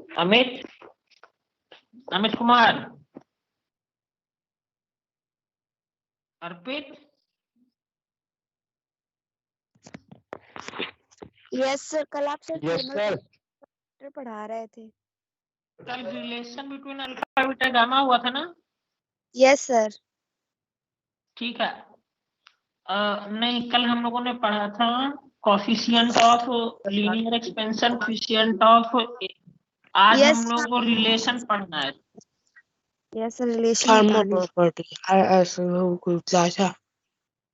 अमित अमित कुमार, अर्पित, yes sir, कल आप sir yes sir पढ़ा रहे थे। कल relation between alpha beta gamma हुआ था ना? Yes sir. ठीक है। नहीं, कल हम लोगों ने पढ़ा था coefficient of linear expansion, coefficient of. आज Yes, हम लोगों को रिलेशन पढ़ना है। Yes sir, relation pharma property ऐसे कोई क्लास है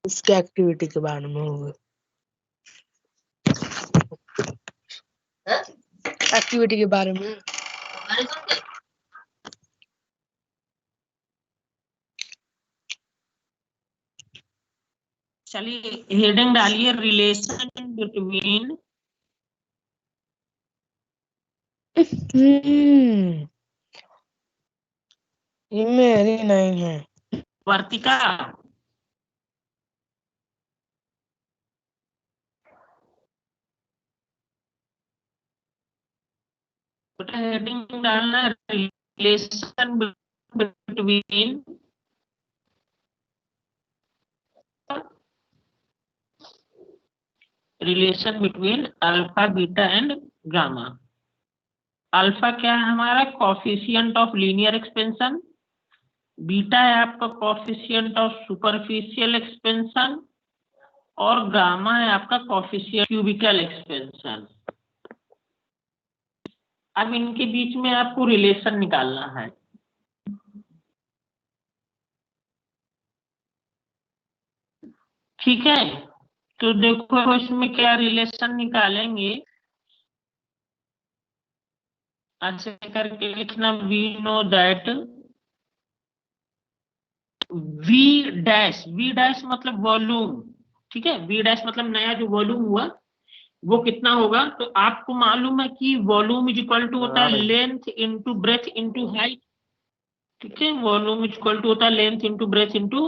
उसके एक्टिविटी के बारे में होगा। एक्टिविटी के बारे में चलिए हेडिंग डालिए, रिलेशन बिटवीन ये मेरी नहीं है। वर्तिका, हेडिंग डालना relation between alpha beta and gamma. Alpha क्या है हमारा? Coefficient of linear expansion. Beta है आपका कोफिशिएंट ऑफ सुपरफिशियल एक्सपेंशन। और गामा है आपका कोफिशिएंट क्यूबिकल एक्सपेंशन। अब इनके बीच में आपको रिलेशन निकालना है। ठीक है, तो देखो इसमें क्या रिलेशन निकालेंगे। ऐसे करके लिखना, we know that V dash मतलब वॉल्यूम। ठीक है, वी डैश मतलब नया जो वॉल्यूम हुआ वो कितना होगा। तो आपको मालूम है कि वॉल्यूम इज इक्वल टू होता है length into breadth into height. ठीक है, वॉल्यूम इज इक्वल टू होता है length into breadth into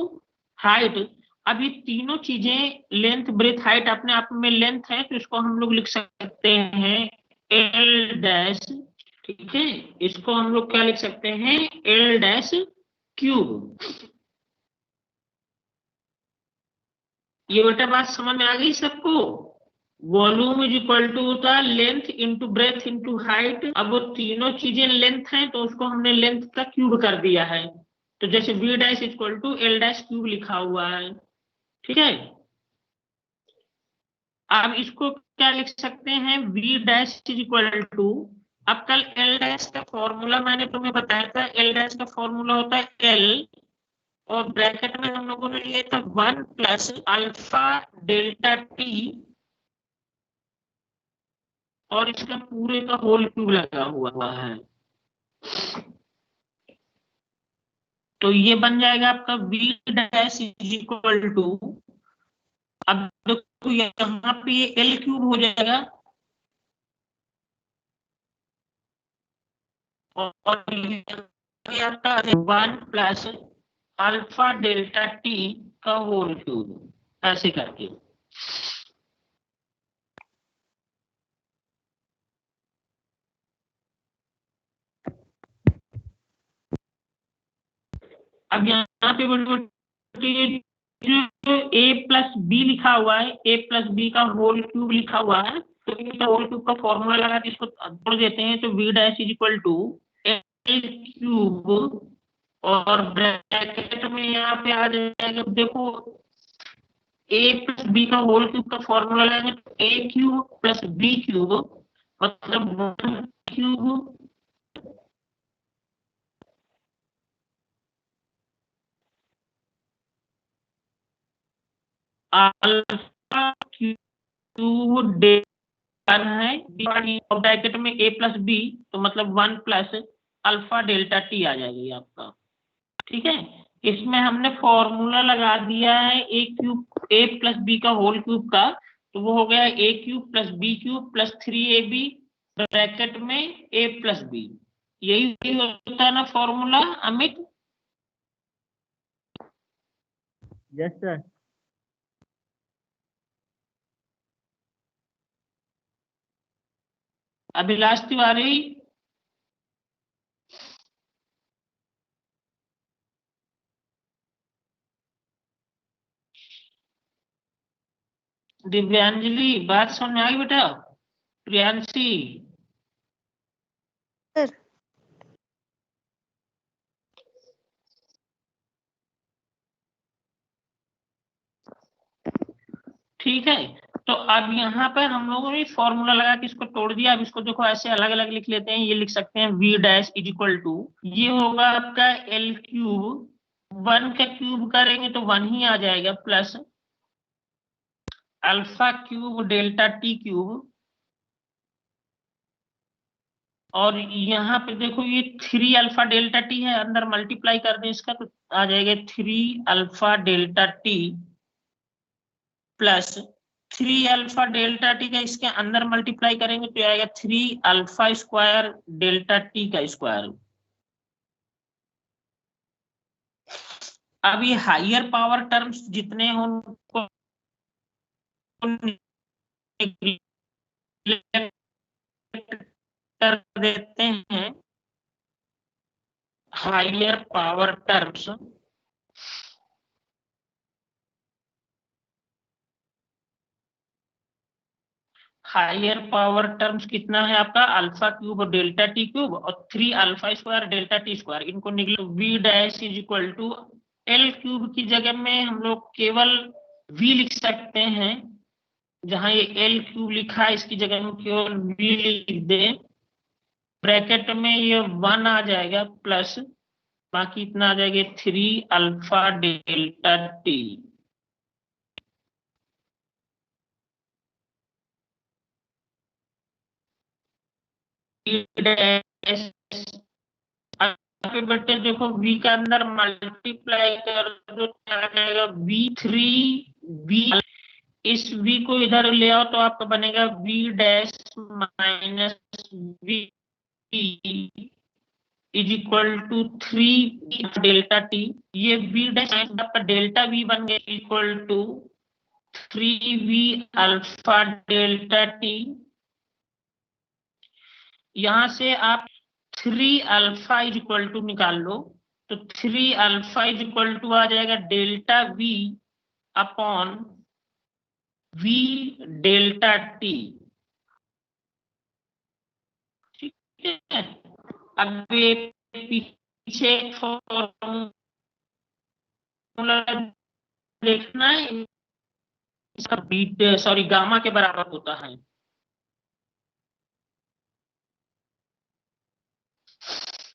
height. अब ये तीनों चीजें लेंथ ब्रेथ हाइट अपने आप में लेंथ है, तो इसको हम लोग लिख सकते हैं एल डैश। ठीक है, इसको हम लोग क्या लिख सकते हैं? L dash cube. ये बेटा बात समझ में आ गई सबको? वॉल्यूम इज इक्वल टू होता है length into breadth into height. अब वो तीनों चीजें लेंथ हैं तो उसको हमने लेंथ का क्यूब कर दिया है। तो जैसे V dash equal to L dash cube लिखा हुआ है। ठीक है, अब इसको क्या लिख सकते हैं? V dash is equal to, अब कल एल डैश का फॉर्मूला मैंने तुम्हें बताया था। एल डैश का फॉर्मूला होता है एल, और ब्रैकेट में हम लोगों ने लिया था 1 प्लस अल्फा डेल्टा टी, और इसका पूरे का होल क्यूब लगा हुआ है। तो ये बन जाएगा आपका V dash is equal to, अब देखो यहाँ पे ये एल क्यूब हो जाएगा, और ये आपका 1 प्लस अल्फा डेल्टा टी का होल क्यूब, ऐसे करके। अब यहाँ पे जो a प्लस बी लिखा हुआ है, a प्लस बी का होल क्यूब लिखा हुआ है, तो इसका होल क्यूब का फॉर्मूला लगा के इसको जोड़ देते हैं। तो v dash is equal to L cube, और ब्रैकेट में यहाँ पे आ जाएगा, देखो a प्लस बी का होल क्यूब का फॉर्मूला लगाएंगे तो a cube plus B cube मतलब 1 क्यूब अल्फा क्यूब है, ब्रैकेट में a प्लस बी, तो मतलब 1 प्लस अल्फा डेल्टा टी आ जाएगी आपका। ठीक है, इसमें हमने फॉर्मूला लगा दिया है A cube A plus B का होल क्यूब का, तो वो हो गया A cube plus B cube plus 3ab bracket में a प्लस बी। यही होता है ना formula Amit? Yes sir. Abhilash Tiwari, Divyanjali बात समझ में आ गई बेटा? प्रियांशी सर ठीक है। तो अब यहाँ पर हम लोगों ने फॉर्मूला लगा के इसको तोड़ दिया। अब इसको देखो ऐसे अलग अलग लिख लेते हैं। ये लिख सकते हैं v dash is equal to, ये होगा आपका l क्यूब, 1 का क्यूब करेंगे तो 1 ही आ जाएगा, plus alpha cube delta T cube, और यहाँ पे देखो ये 3 अल्फा डेल्टा टी है, अंदर मल्टीप्लाई कर दें इसका तो आ जाएगा 3 alpha delta T plus 3 alpha delta T का इसके अंदर मल्टीप्लाई करेंगे तो आएगा 3 अल्फा स्क्वायर डेल्टा टी का स्क्वायर। अब ये हायर पावर टर्म्स जितने हैं उनको कर देते हैं। Higher power terms higher power terms कितना है आपका, अल्फा क्यूब और डेल्टा टी क्यूब और 3 alpha square delta T square, इनको निकलो v dash is equal to L cube की जगह में हम लोग केवल v लिख सकते हैं। जहां ये एल क्यूब लिखा है इसकी जगह में केवल v लिख दे, ब्रैकेट में ये 1 आ जाएगा प्लस बाकी इतना आ जाएगा 3 अल्फा डेल्टा टी। पे बेटे देखो v का अंदर मल्टीप्लाई कर दो क्या आ जाएगा v3 v, इस v को इधर ले आओ तो आपका बनेगा v dash minus v is equal to 3 delta T. ये v डैश आपका डेल्टा v बन गया equal to 3v alpha delta T. यहां से आप 3 अल्फा इज इक्वल टू निकाल लो तो 3 अल्फा इज इक्वल टू आ जाएगा delta v upon v delta T. ठीक है। अब ये पीछे फॉर्मूला देखना है, इसका बीट सॉरी गामा के बराबर होता है।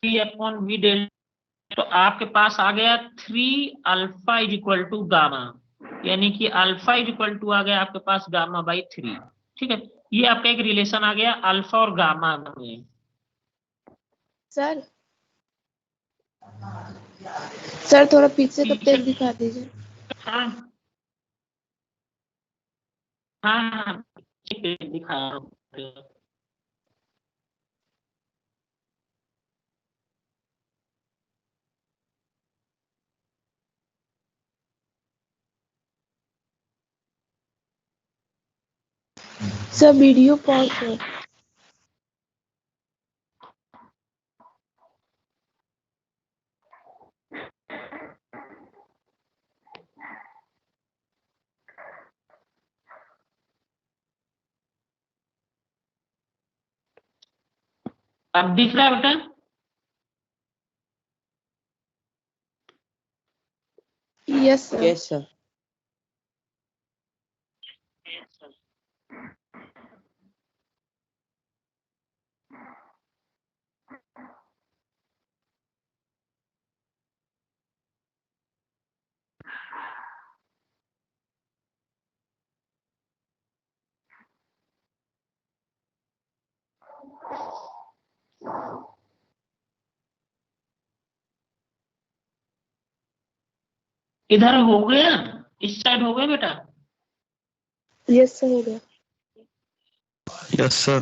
v अपॉन v डेल्टा, तो आपके पास आ गया 3 alpha is equal to gamma, यानी कि अल्फा इज इक्वल टू आ गया आपके पास गामा बाई 3। ठीक है, ये आपका एक रिलेशन आ गया अल्फा और गामा में। सर सर थोड़ा पीछे का पीछे पेज दिखा दीजिए। हाँ हाँ हाँ, ठीक है, दिखा रहा हूँ। सर वीडियो पॉज है। अब दिख रहा है बेटा? Yes sir. Yes sir. इधर हो गया, इस साइड हो गया बेटा? यस सर हो गया। Yes sir.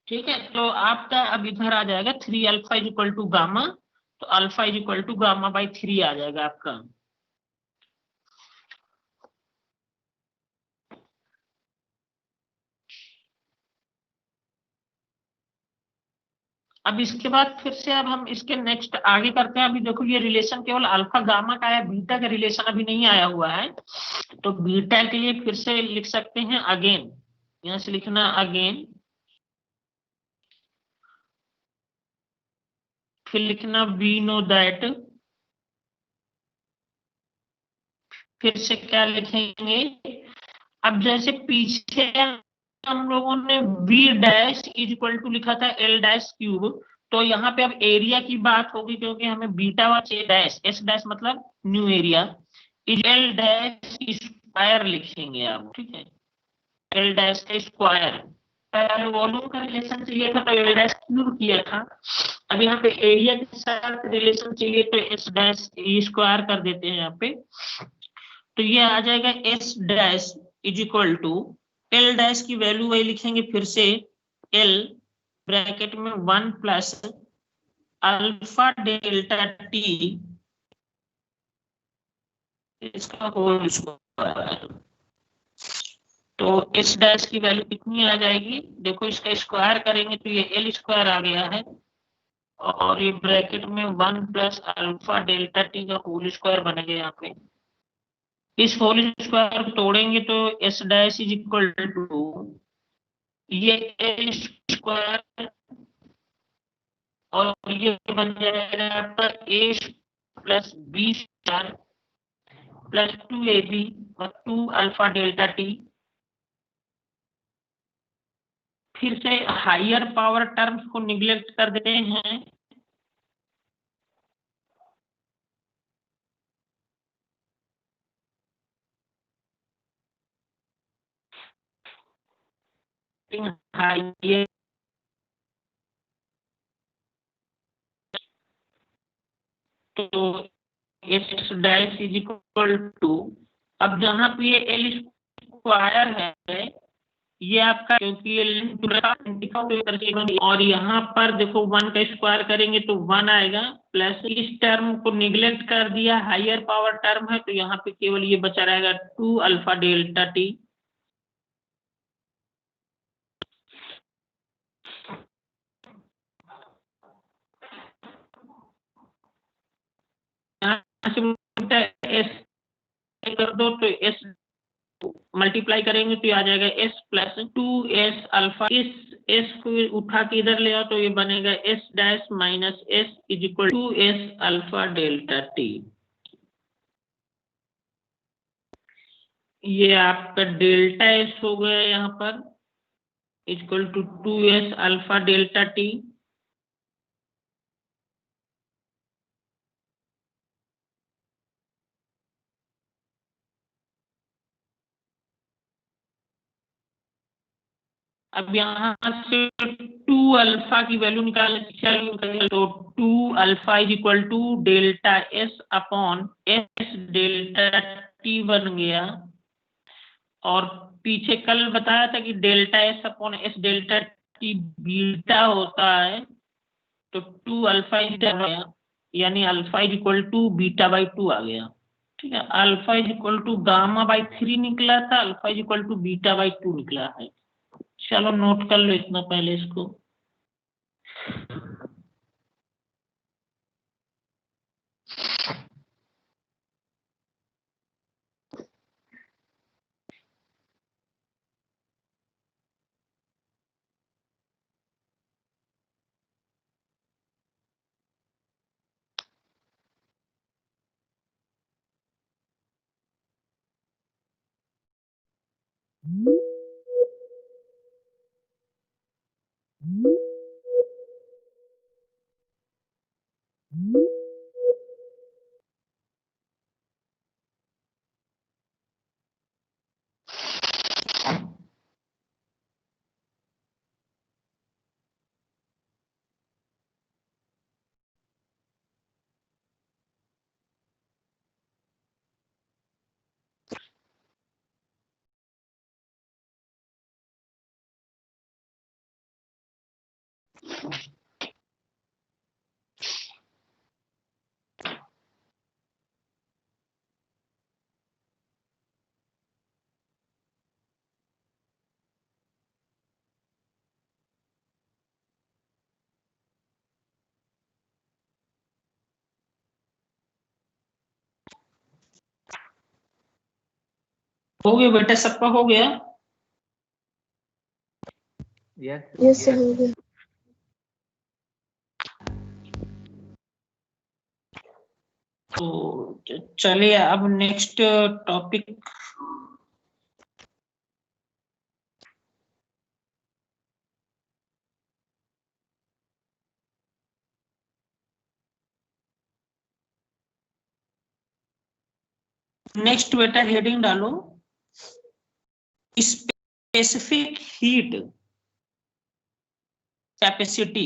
ठीक है, तो आपका अब इधर आ जाएगा 3 alpha is equal to gamma, तो alpha is equal to gamma by 3 आ जाएगा आपका। अब इसके बाद फिर से अब हम इसके नेक्स्ट आगे करते हैं। अभी देखो ये रिलेशन केवल अल्फा गामा का है, बीटा का रिलेशन अभी नहीं आया हुआ है। तो बीटा के लिए फिर से लिख सकते हैं अगेन, यहां से लिखना अगेन, फिर लिखना वी नो दैट, फिर से क्या लिखेंगे, अब जैसे पीछे हम लोगों ने v dash is equal to लिखा था l डैश क्यूब, तो यहाँ पे अब एरिया की बात होगी, क्योंकि हमें बीटा व ए डैश, एस डैश मतलब new area, is l dash square लिखेंगे आप, ठीक है, l डैश का स्क्वायर। पहले वॉल्यूम का रिलेशन चाहिए था तो l डैश क्यूब किया था, अब यहाँ पे एरिया के साथ रिलेशन चाहिए तो एस डैश स्क्वायर कर देते हैं यहाँ पे। तो ये आ जाएगा S dash is equal to L dash की वैल्यू वही लिखेंगे फिर से, एल ब्रैकेट में 1 प्लस अल्फा डेल्टा टी इसका होल स्क्वायर। तो एस डैश की वैल्यू कितनी आ जाएगी, देखो इसका स्क्वायर करेंगे तो ये एल स्क्वायर आ गया है, और ये ब्रैकेट में 1 प्लस अल्फा डेल्टा टी का होल स्क्वायर बनेगा यहाँ पे। इस होल स्क्वायर को तोड़ेंगे तो S dash is equal to ये एल स्क्वायर, और ये बन जाएगा आपका A plus B star plus 2ab और 2 अल्फा डेल्टा टी। फिर से हायर पावर टर्म्स को निग्लेक्ट कर देते हैं, हायर तो S dash is equal to, अब जहां पे ये एल स्क्वायर है ये आपका, क्योंकि ये और यहाँ पर देखो 1 का स्क्वायर करेंगे तो 1 आएगा, प्लस इस टर्म को निग्लेक्ट कर दिया, हायर पावर टर्म है तो यहाँ पे केवल ये बचा रहेगा 2 अल्फा डेल्टा टी। यहाँ से एस कर दो तो एस मल्टीप्लाई करेंगे तो आ जाएगा एस प्लस 2s अल्फा, इस एस को उठा के इधर ले आओ तो ये बनेगा S dash minus S is equal to S alpha delta T. ये आपका डेल्टा एस हो गया यहाँ पर equal to 2s alpha delta T. अब यहाँ से 2 अल्फा की वैल्यू निकालने, तो 2 alpha is equal to delta S upon S delta T बन गया, और पीछे कल बताया था कि delta S upon S delta T beta होता है, तो 2 अल्फा इज गया, यानी alpha is equal to beta by 2 आ गया, ठीक है। Alpha is equal to gamma by 3 निकला था, alpha is equal to beta by 2 निकला है। चलो नोट कर लो इतना पहले इसको। हो गया बेटा, सबका हो गया? यस सर हो गया। तो चलिए अब नेक्स्ट टॉपिक। नेक्स्ट बेटा हेडिंग डालो, स्पेसिफिक हीट कैपेसिटी।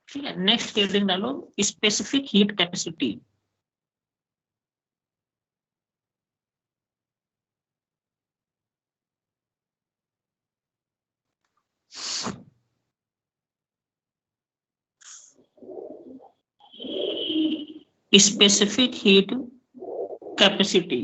ठीक है, नेक्स्ट हेडिंग डालो, specific heat capacity. Specific heat capacity.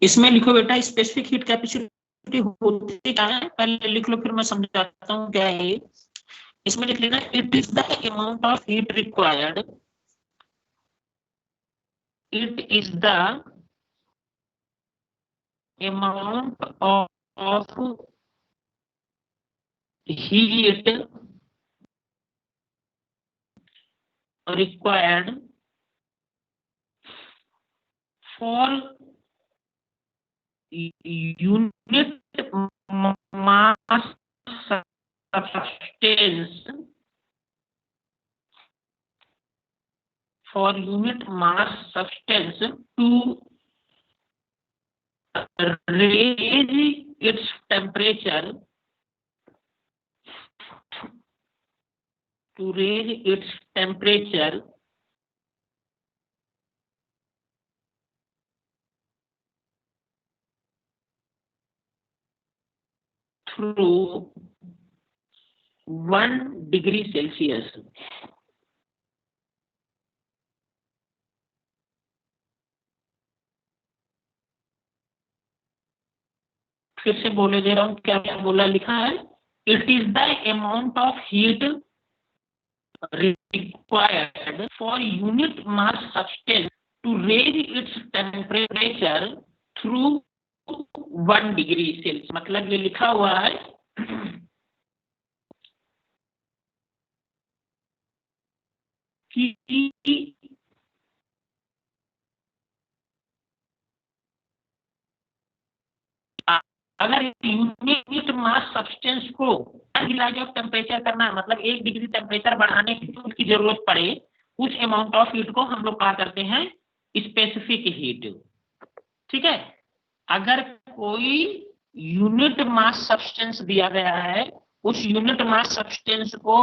इसमें लिखो बेटा, स्पेसिफिक हीट कैपेसिटी होती क्या है, पहले लिख लो फिर मैं समझाता हूँ क्या है ये। इसमें लिख लेना, it is the amount of heat required, it is the amount of heat required for unit mass substance, for unit mass substance to raise its temperature, through 1 degree Celsius। फिर से बोले दे रहा हूँ, क्या क्या बोला लिखा है, it is the amount of heat required for unit mass substance to raise its temperature through 1 degree Celsius। मतलब ये लिखा हुआ है कि अगर यूनिट मास सब्सटेंस को रिलाइज ऑफ टेम्परेचर करना है, मतलब 1 डिग्री टेम्परेचर बढ़ाने की जरूरत पड़े, उस अमाउंट ऑफ हीट को हम लोग क्या करते हैं, स्पेसिफिक हीट। ठीक है, अगर कोई यूनिट मास सब्सटेंस दिया गया है, उस यूनिट मास सब्सटेंस को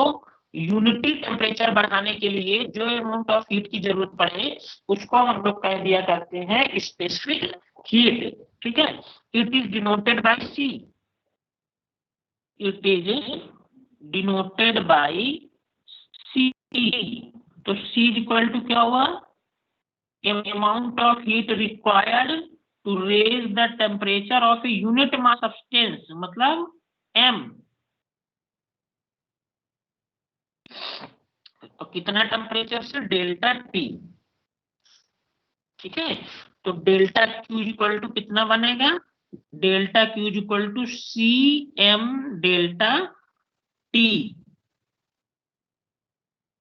यूनिटी टेम्परेचर बढ़ाने के लिए जो अमाउंट ऑफ हीट की जरूरत पड़े, उसको हम लोग कह दिया करते हैं स्पेसिफिक हीट। ठीक है, it is denoted by C, it is denoted by C. तो सी इज इक्वल टू क्या हुआ, amount of heat required to raise the temperature of a unit mass substance, मतलब m। तो कितना टेम्परेचर से, delta T. ठीक है, तो डेल्टा क्यू इक्वल टू कितना बनेगा, delta Q equal to C M delta T.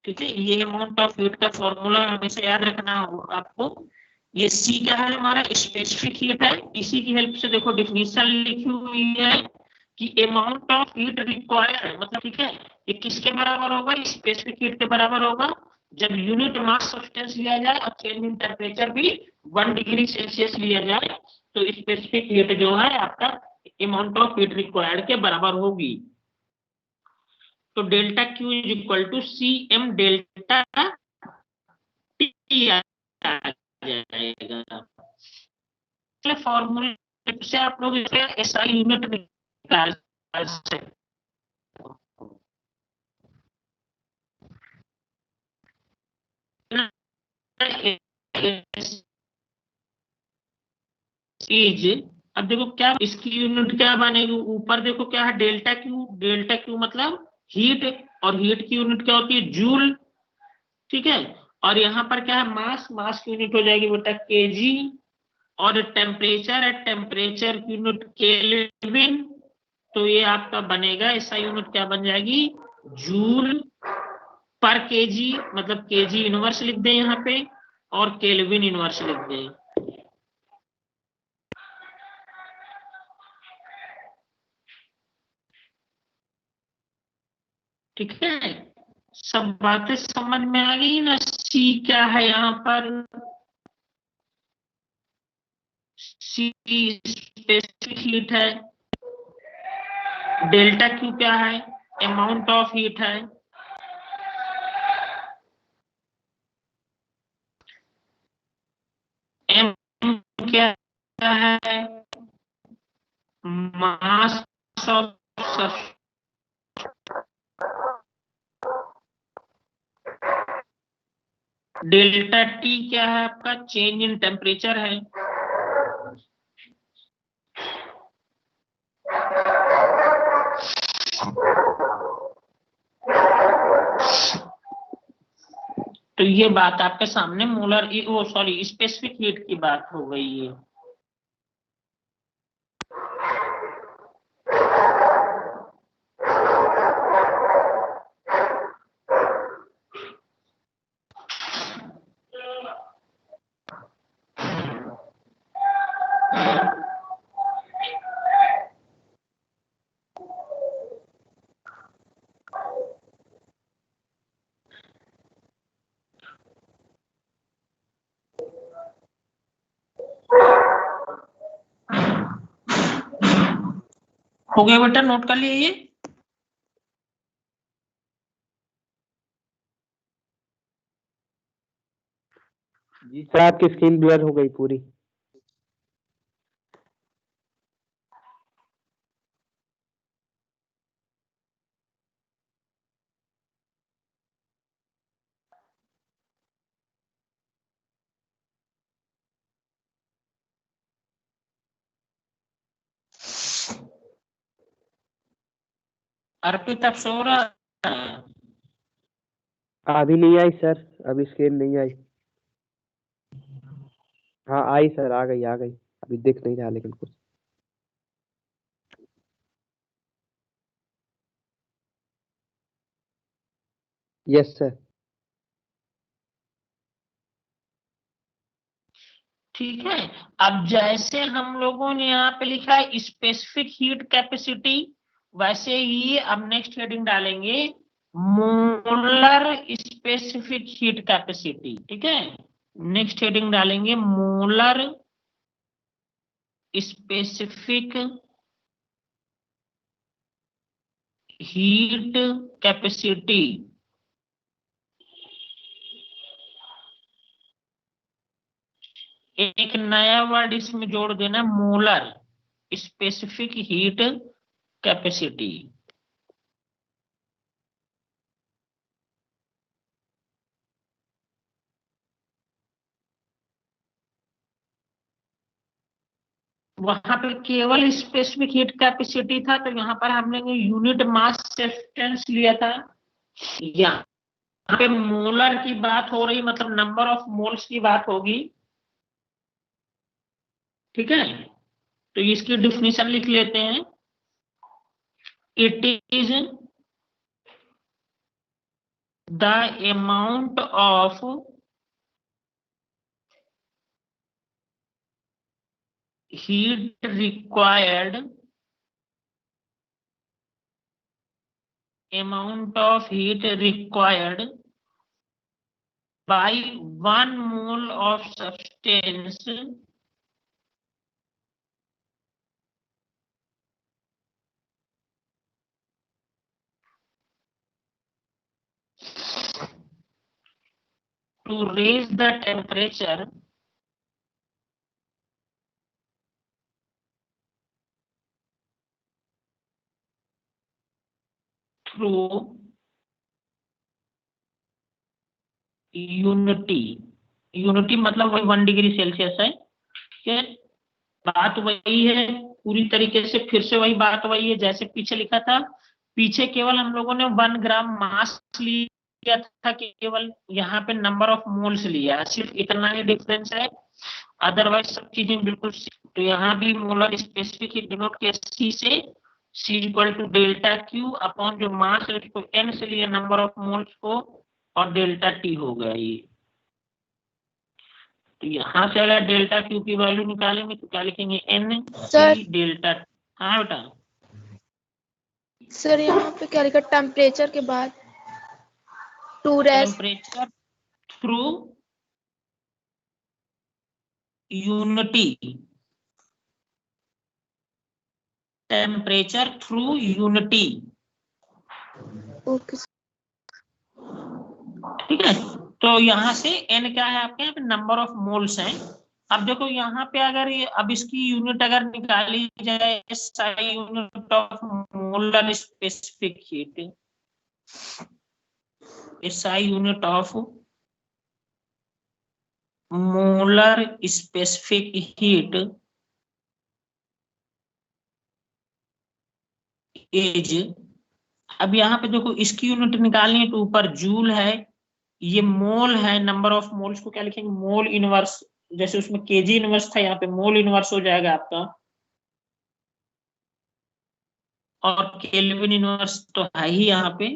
ठीक है, ये अमाउंट ऑफ हीट का फॉर्मूला हमेशा याद रखना होगा आपको। ये सी क्या है, हमारा स्पेसिफिक हीट है। इसी की हेल्प से देखो डिफिनीशन लिखी हुई है कि अमाउंट ऑफ हीट रिक्वायर्ड, मतलब ठीक है, ये किसके बराबर होगा, स्पेसिफिक हीट के बराबर होगा जब यूनिट मास सब्सटेंस लिया जाए और चेंज इन टेम्परेचर भी 1 डिग्री सेल्सियस लिया जाए, तो स्पेसिफिक हीट जो है आपका अमाउंट ऑफ हीट रिक्वायर्ड के बराबर होगी। तो delta Q is equal to C M delta T आ जाएगा। फॉर्मूले से आप लोग एसआई यूनिट निकाल सकते इज। अब देखो क्या इसकी यूनिट क्या बनेगी, ऊपर देखो क्या है डेल्टा क्यू मतलब हीट, और हीट की यूनिट क्या होती है जूल, ठीक है। और यहाँ पर क्या है मास की यूनिट हो जाएगी बेटा केजी, और टेम्परेचर की यूनिट केल्विन। तो ये आपका बनेगा ऐसा यूनिट क्या बन जाएगी जूल पर केजी, मतलब केजी इनवर्स लिख दें यहाँ पे और केल्विन इनवर्स लिख दें। ठीक है, सब बातें समझ में आ गई ना। सी क्या है यहाँ पर, सी स्पेसिफिक हीट है, डेल्टा क्यू क्या है अमाउंट ऑफ हीट है, एम क्या है मास ऑफ, डेल्टा टी क्या है आपका चेंज इन टेम्परेचर है। तो ये बात आपके सामने मोलर वो सॉरी स्पेसिफिक हीट की बात हो गई है। हो गया बेटा, नोट कर लिए ये। जी सर आपकी स्क्रीन ब्लर हो गई पूरी। अर्पित अब सो रहा है। अभी नहीं आई सर, अभी स्क्रीन नहीं आई। हाँ आई सर, आ गई अभी दिख नहीं रहा लेकिन कुछ। Yes sir. ठीक है, अब जैसे हम लोगों ने यहाँ पे लिखा है स्पेसिफिक हीट कैपेसिटी, वैसे ही अब नेक्स्ट हेडिंग डालेंगे मोलर स्पेसिफिक हीट कैपेसिटी। ठीक है, नेक्स्ट हेडिंग डालेंगे मोलर स्पेसिफिक हीट कैपेसिटी। एक नया वर्ड इसमें जोड़ देना मोलर स्पेसिफिक हीट कैपेसिटी। वहां पे केवल स्पेसिफिक हीट कैपेसिटी था, तो यहाँ पर हमने यूनिट मास सब्सटेंस लिया था। यहाँ पे मोलर की बात हो रही, मतलब नंबर ऑफ मोल्स की बात होगी। ठीक है, तो इसकी डिफिनीशन लिख लेते हैं। It is the amount of heat required by 1 mole of substance to raise the temperature through unity मतलब वही 1 डिग्री सेल्सियस है। कि बात वही है पूरी तरीके से, फिर से वही बात वही है जैसे पीछे लिखा था। पीछे केवल हम लोगों ने 1 ग्राम मास लिया था, केवल यहाँ पे नंबर ऑफ मोल्स लिया, सिर्फ इतना ही डिफरेंस है, अदरवाइज सब चीजें बिल्कुल। तो यहाँ भी मोलर स्पेसिफिक हीट डिनोट के C से C equal to delta Q upon जो मास है उसको N से लिए नंबर ऑफ मोल्स को, और डेल्टा T हो गया ये। तो यहाँ से अगर डेल्टा क्यू की वैल्यू निकालेंगे तो क्या लिखेंगे, N सर। C delta. हाँ बेटा। सर यहाँ पे क्या लिखा, टेम्परेचर के बाद to raise temperature through unity, temperature through unity. Okay ठीक है, तो यहाँ से N क्या है आपके यहाँ पे नंबर ऑफ मोल्स हैं। अब देखो यहाँ पे अगर ये अब इसकी यूनिट अगर निकाली जाए, SI unit of molar specific heat, SI unit of molar specific heat as. अब यहाँ पे देखो इसकी यूनिट निकालनी है तो ऊपर जूल है, ये मोल है, नंबर ऑफ मोल्स को क्या लिखेंगे, मोल इनवर्स, जैसे उसमें केजी इनवर्स था यहाँ पे मोल इनवर्स हो जाएगा आपका, और केल्विन इनवर्स तो है ही यहाँ पे,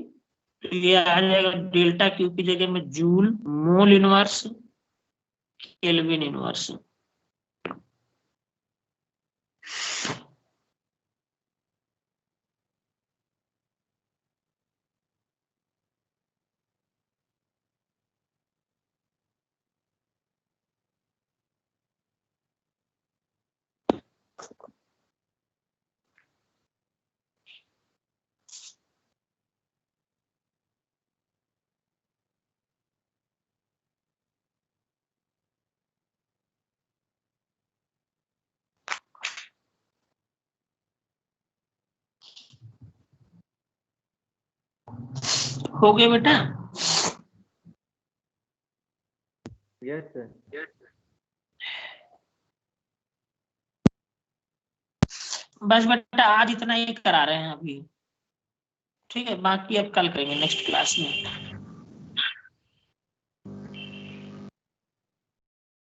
तो ये आ जाएगा डेल्टा क्यू की जगह में joule, mole inverse, kelvin inverse. हो गए बेटा? Yes sir. बस बेटा आज इतना ही करा रहे हैं अभी, ठीक है, बाकी अब कल करेंगे नेक्स्ट क्लास में।